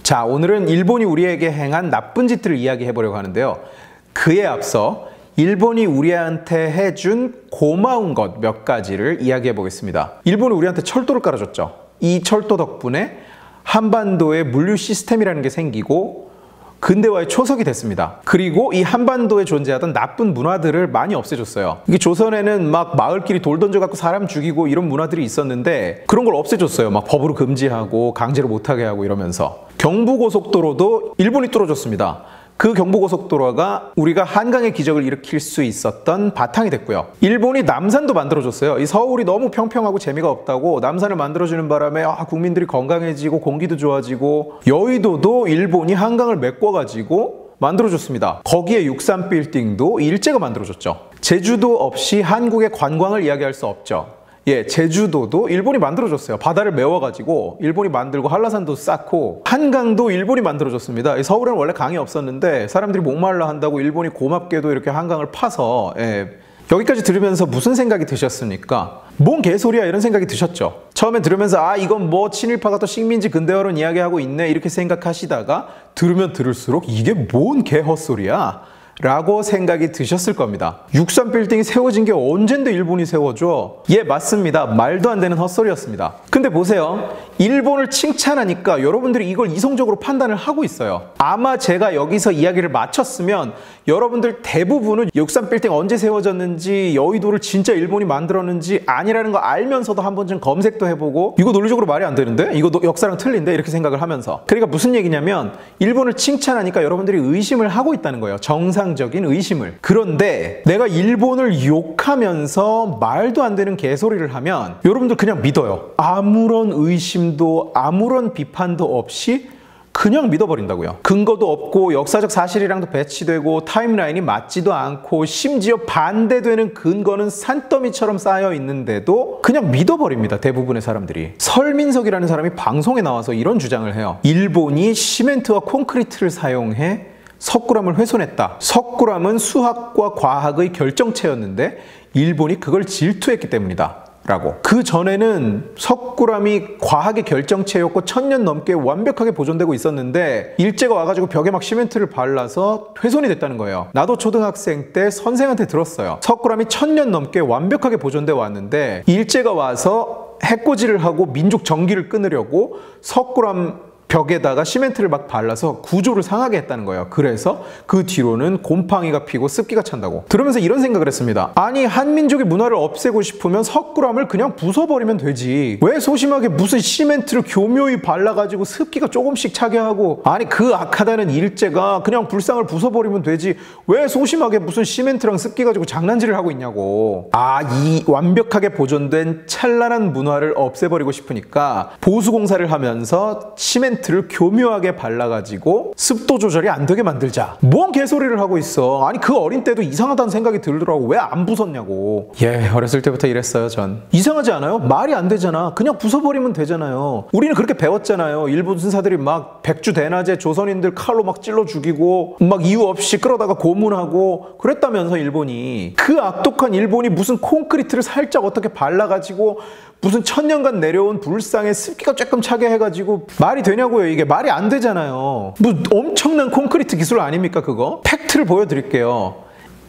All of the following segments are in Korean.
자, 오늘은 일본이 우리에게 행한 나쁜 짓들을 이야기해 보려고 하는데요. 그에 앞서 일본이 우리한테 해준 고마운 것 몇 가지를 이야기해 보겠습니다. 일본이 우리한테 철도를 깔아줬죠. 이 철도 덕분에 한반도에 물류 시스템이라는 게 생기고 근대화의 초석이 됐습니다. 그리고 이 한반도에 존재하던 나쁜 문화들을 많이 없애줬어요. 이게 조선에는 막 마을끼리 돌 던져갖고 사람 죽이고 이런 문화들이 있었는데 그런 걸 없애줬어요. 막 법으로 금지하고 강제로 못하게 하고 이러면서. 경부고속도로도 일본이 뚫어줬습니다. 그 경부고속도로가 우리가 한강의 기적을 일으킬 수 있었던 바탕이 됐고요. 일본이 남산도 만들어줬어요. 이 서울이 너무 평평하고 재미가 없다고 남산을 만들어주는 바람에 국민들이 건강해지고 공기도 좋아지고, 여의도도 일본이 한강을 메꿔가지고 만들어줬습니다. 거기에 63빌딩도 일제가 만들어줬죠. 제주도 없이 한국의 관광을 이야기할 수 없죠. 예, 제주도도 일본이 만들어줬어요. 바다를 메워가지고 일본이 만들고 한라산도 쌓고, 한강도 일본이 만들어줬습니다. 서울에는 원래 강이 없었는데 사람들이 목말라 한다고 일본이 고맙게도 이렇게 한강을 파서, 여기까지 들으면서 무슨 생각이 드셨습니까? 뭔 개소리야 이런 생각이 드셨죠? 처음에 들으면서 이건 뭐 친일파가 또 식민지 근대화론 이야기하고 있네 이렇게 생각하시다가 들으면 들을수록 이게 뭔 개헛소리야? 라고 생각이 드셨을 겁니다. 63빌딩이 세워진 게 언젠데 일본이 세워줘? 예, 맞습니다. 말도 안 되는 헛소리였습니다. 근데 보세요. 일본을 칭찬하니까 여러분들이 이걸 이성적으로 판단을 하고 있어요. 아마 제가 여기서 이야기를 마쳤으면 여러분들 대부분은 63빌딩 언제 세워졌는지, 여의도를 진짜 일본이 만들었는지 아니라는 거 알면서도 한 번쯤 검색도 해보고 이거 논리적으로 말이 안 되는데? 이거 역사랑 틀린데? 이렇게 생각을 하면서. 그러니까 무슨 얘기냐면 일본을 칭찬하니까 여러분들이 의심을 하고 있다는 거예요. 정상적인 의심을. 그런데 내가 일본을 욕하면서 말도 안 되는 개소리를 하면 여러분들 그냥 믿어요. 아무런 의심도 아무런 비판도 없이 그냥 믿어버린다고요. 근거도 없고 역사적 사실이랑도 배치되고 타임라인이 맞지도 않고 심지어 반대되는 근거는 산더미처럼 쌓여 있는데도 그냥 믿어버립니다. 대부분의 사람들이. 설민석이라는 사람이 방송에 나와서 이런 주장을 해요. 일본이 시멘트와 콘크리트를 사용해 석굴암을 훼손했다. 석굴암은 수학과 과학의 결정체였는데 일본이 그걸 질투했기 때문이다. 라고. 그 전에는 석굴암이 과학의 결정체였고 1000년 넘게 완벽하게 보존되고 있었는데 일제가 와가지고 벽에 막 시멘트를 발라서 훼손이 됐다는 거예요. 나도 초등학생 때 선생한테 들었어요. 석굴암이 1000년 넘게 완벽하게 보존돼 왔는데 일제가 와서 해코지를 하고 민족 정기를 끊으려고 석굴암 벽에다가 시멘트를 막 발라서 구조를 상하게 했다는 거예요. 그래서 그 뒤로는 곰팡이가 피고 습기가 찬다고. 들으면서 이런 생각을 했습니다. 아니, 한민족의 문화를 없애고 싶으면 석굴암을 그냥 부숴버리면 되지. 왜 소심하게 무슨 시멘트를 교묘히 발라가지고 습기가 조금씩 차게 하고, 아니 그 악하다는 일제가 그냥 불상을 부숴버리면 되지. 왜 소심하게 무슨 시멘트랑 습기 가지고 장난질을 하고 있냐고. 이 완벽하게 보존된 찬란한 문화를 없애버리고 싶으니까 보수공사를 하면서 시멘트를 교묘하게 발라가지고 습도 조절이 안 되게 만들자. 뭔 개소리를 하고 있어. 아니 그 어린 때도 이상하다는 생각이 들더라고. 왜 안 부쉈냐고. 예, 어렸을 때부터 이랬어요 전. 이상하지 않아요? 말이 안 되잖아. 그냥 부숴버리면 되잖아요. 우리는 그렇게 배웠잖아요. 일본 순사들이 막 백주대낮에 조선인들 칼로 막 찔러 죽이고 막 이유 없이 끌어다가 고문하고 그랬다면서 일본이. 그 악독한 일본이 무슨 콘크리트를 살짝 어떻게 발라가지고 무슨 1000년간 내려온 불상에 습기가 조금 차게 해가지고 말이 되냐고요. 이게 말이 안 되잖아요. 뭐 엄청난 콘크리트 기술 아닙니까 그거? 팩트를 보여드릴게요.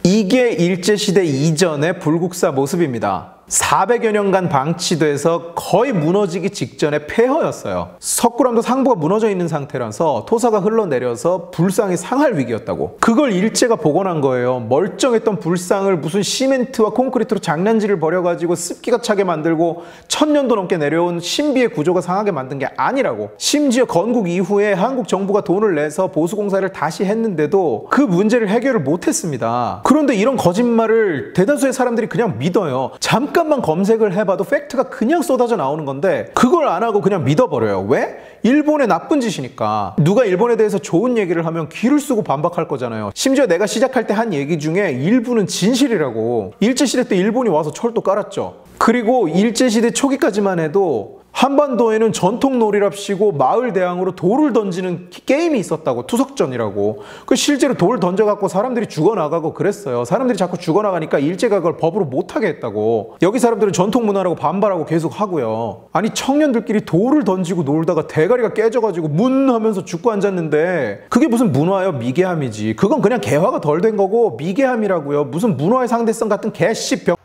이게 일제시대 이전의 불국사 모습입니다. 400여 년간 방치돼서 거의 무너지기 직전의 폐허였어요. 석굴암도 상부가 무너져 있는 상태라서 토사가 흘러내려서 불상이 상할 위기였다고. 그걸 일제가 복원한 거예요. 멀쩡했던 불상을 무슨 시멘트와 콘크리트로 장난질을 벌여가지고 습기가 차게 만들고 1000년도 넘게 내려온 신비의 구조가 상하게 만든 게 아니라고. 심지어 건국 이후에 한국 정부가 돈을 내서 보수공사를 다시 했는데도 그 문제를 해결을 못했습니다. 그런데 이런 거짓말을 대다수의 사람들이 그냥 믿어요. 잠깐만 검색을 해봐도 팩트가 그냥 쏟아져 나오는 건데 그걸 안 하고 그냥 믿어버려요. 왜? 일본의 나쁜 짓이니까. 누가 일본에 대해서 좋은 얘기를 하면 귀를 쓰고 반박할 거잖아요. 심지어 내가 시작할 때 한 얘기 중에 일부는 진실이라고. 일제시대 때 일본이 와서 철도 깔았죠. 그리고 일제시대 초기까지만 해도 한반도에는 전통 놀이랍시고 마을 대항으로 돌을 던지는 게임이 있었다고. 투석전이라고. 그 실제로 돌 던져갖고 사람들이 죽어나가고 그랬어요. 사람들이 자꾸 죽어나가니까 일제가 그걸 법으로 못하게 했다고. 여기 사람들은 전통 문화라고 반발하고 계속 하고요. 아니 청년들끼리 돌을 던지고 놀다가 대가리가 깨져가지고 문 하면서 죽고 앉았는데 그게 무슨 문화예요? 미개함이지. 그건 그냥 개화가 덜 된 거고 미개함이라고요. 무슨 문화의 상대성 같은 개씨병.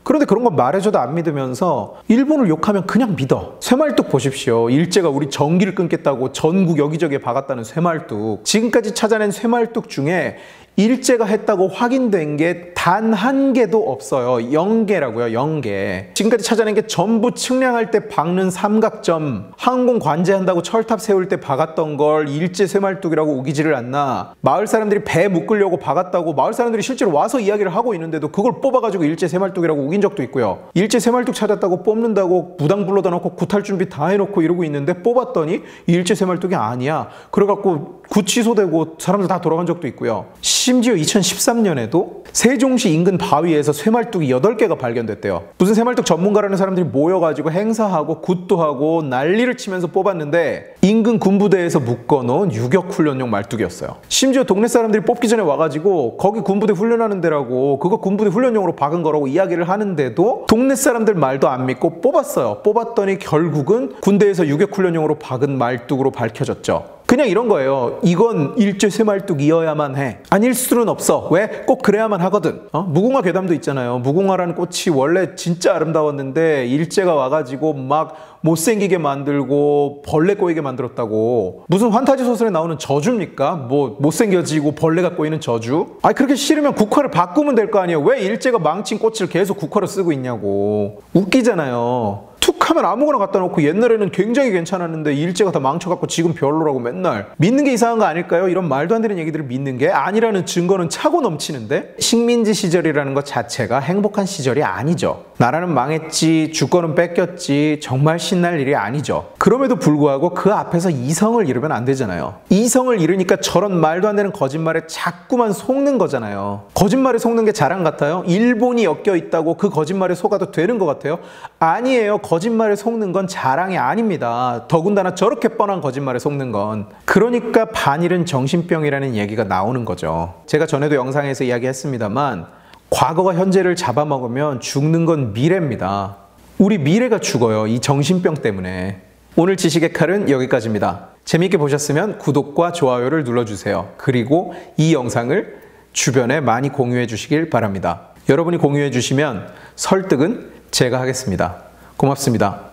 그런데 그런 거 말해줘도 안 믿으면서 일본을 욕하면 그냥 믿어. 쇠말뚝 보십시오. 일제가 우리 전기를 끊겠다고 전국 여기저기에 박았다는 쇠말뚝. 지금까지 찾아낸 쇠말뚝 중에 일제가 했다고 확인된 게 단 한 개도 없어요. 0개라고요. 0개. 지금까지 찾아낸 게 전부 측량할 때 박는 삼각점, 항공 관제한다고 철탑 세울 때 박았던 걸 일제 쇠말뚝이라고 우기지를 않나. 마을 사람들이 배 묶으려고 박았다고 마을 사람들이 실제로 와서 이야기를 하고 있는데도 그걸 뽑아가지고 일제 쇠말뚝이라고 우긴 적도 있고요. 일제 쇠말뚝 찾았다고 뽑는다고 무당 불러다 놓고 구탈 준비 다 해놓고 이러고 있는데 뽑았더니 일제 쇠말뚝이 아니야. 그래갖고 구치소되고 사람들 다 돌아간 적도 있고요. 심지어 2013년에도 세종시 인근 바위에서 쇠말뚝이 8개가 발견됐대요. 무슨 쇠말뚝 전문가라는 사람들이 모여가지고 행사하고 굿도 하고 난리를 치면서 뽑았는데 인근 군부대에서 묶어놓은 유격훈련용 말뚝이었어요. 심지어 동네 사람들이 뽑기 전에 와가지고 거기 군부대 훈련하는 데라고 그거 군부대 훈련용으로 박은 거라고 이야기를 하는데도 동네 사람들 말도 안 믿고 뽑았어요. 뽑았더니 결국은 군대에서 유격훈련용으로 박은 말뚝으로 밝혀졌죠. 그냥 이런 거예요. 이건 일제 쇠말뚝이어야만 해. 아닐 수는 없어. 왜? 꼭 그래야만 하거든. 무궁화 괴담도 있잖아요. 무궁화라는 꽃이 원래 진짜 아름다웠는데 일제가 와가지고 막 못생기게 만들고 벌레 꼬이게 만들었다고. 무슨 환타지 소설에 나오는 저주입니까? 뭐 못생겨지고 벌레가 꼬이는 저주? 아니 그렇게 싫으면 국화를 바꾸면 될 거 아니에요. 왜 일제가 망친 꽃을 계속 국화로 쓰고 있냐고. 웃기잖아요. 툭 하면 아무거나 갖다 놓고 옛날에는 굉장히 괜찮았는데 일제가 다 망쳐갖고 지금 별로라고 맨날. 믿는 게 이상한 거 아닐까요? 이런 말도 안 되는 얘기들을 믿는 게 아니라는 증거는 차고 넘치는데. 식민지 시절이라는 것 자체가 행복한 시절이 아니죠. 나라는 망했지, 주권은 뺏겼지, 정말 신날 일이 아니죠. 그럼에도 불구하고 그 앞에서 이성을 잃으면 안 되잖아요. 이성을 잃으니까 저런 말도 안 되는 거짓말에 자꾸만 속는 거잖아요. 거짓말에 속는 게 자랑 같아요? 일본이 엮여 있다고 그 거짓말에 속아도 되는 것 같아요? 아니에요. 거짓말에 속는 건 자랑이 아닙니다. 더군다나 저렇게 뻔한 거짓말에 속는 건. 그러니까 반일은 정신병이라는 얘기가 나오는 거죠. 제가 전에도 영상에서 이야기했습니다만 과거가 현재를 잡아먹으면 죽는 건 미래입니다. 우리 미래가 죽어요. 이 정신병 때문에. 오늘 지식의 칼은 여기까지입니다. 재미있게 보셨으면 구독과 좋아요를 눌러주세요. 그리고 이 영상을 주변에 많이 공유해 주시길 바랍니다. 여러분이 공유해 주시면 설득은 제가 하겠습니다. 고맙습니다.